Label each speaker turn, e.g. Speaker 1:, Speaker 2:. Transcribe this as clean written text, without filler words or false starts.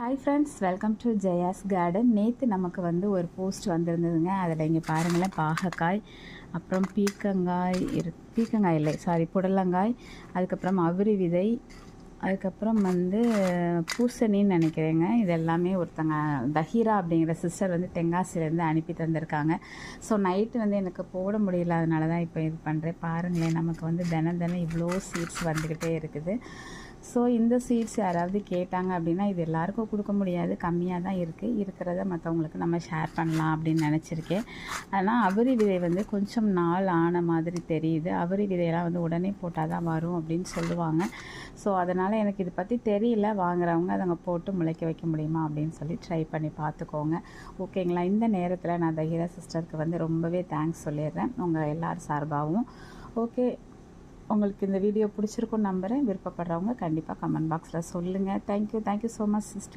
Speaker 1: Hi friends, welcome to Jaya's garden. நேற்று நமக்கு வந்து ஒரு போஸ்ட் வந்திருந்ததுங்க. அதில் இங்கே பாருங்களேன், பாகக்காய், அப்புறம் பீக்கங்காய் இல்லை புடலங்காய், அதுக்கப்புறம் அவுரி விதை, அதுக்கப்புறம் வந்து பூசணின்னு நினைக்கிறேங்க. இது எல்லாமே ஒருத்தங்க தஹீரா அப்படிங்கிற சிஸ்டர் வந்து தென்காசிலேருந்து அனுப்பி தந்திருக்காங்க. ஸோ நைட்டு வந்து எனக்கு போட முடியல, அதனால தான் இப்போ இது பண்ணுறேன். பாருங்களேன், நமக்கு வந்து தினம் இவ்வளோ சீட்ஸ் வந்துக்கிட்டே இருக்குது. ஸோ இந்த சீட்ஸ் யாராவது கேட்டாங்க அப்படின்னா, இது எல்லாருக்கும் கொடுக்க முடியாது, கம்மியாக தான் இருக்கிறத மற்றவங்களுக்கு நம்ம ஷேர் பண்ணலாம் அப்படின்னு நினச்சிருக்கேன். ஆனால் அவுரி விதை வந்து கொஞ்சம் நாள் ஆன மாதிரி தெரியுது. அவுரி விதையெல்லாம் வந்து உடனே போட்டால் தான் வரும் அப்படின்னு சொல்லுவாங்க. ஸோ அதனால் எனக்கு இதை பற்றி தெரியல. வாங்குறவங்க அதை போட்டு முளைக்க வைக்க முடியுமா அப்படின்னு சொல்லி ட்ரை பண்ணி பார்த்துக்கோங்க. ஓகேங்களா? இந்த நேரத்தில் நான் தஹீரா சிஸ்டருக்கு வந்து ரொம்பவே தேங்க்ஸ் சொல்லிடுறேன், உங்கள் எல்லார் சார்பாகவும். ஓகே, உங்களுக்கு இந்த வீடியோ பிடிச்சிருக்குன்னு நம்புகிறேன். விருப்பப்படுறவங்க கண்டிப்பாக கமெண்ட் பாக்ஸில் சொல்லுங்கள். Thank you so much sister.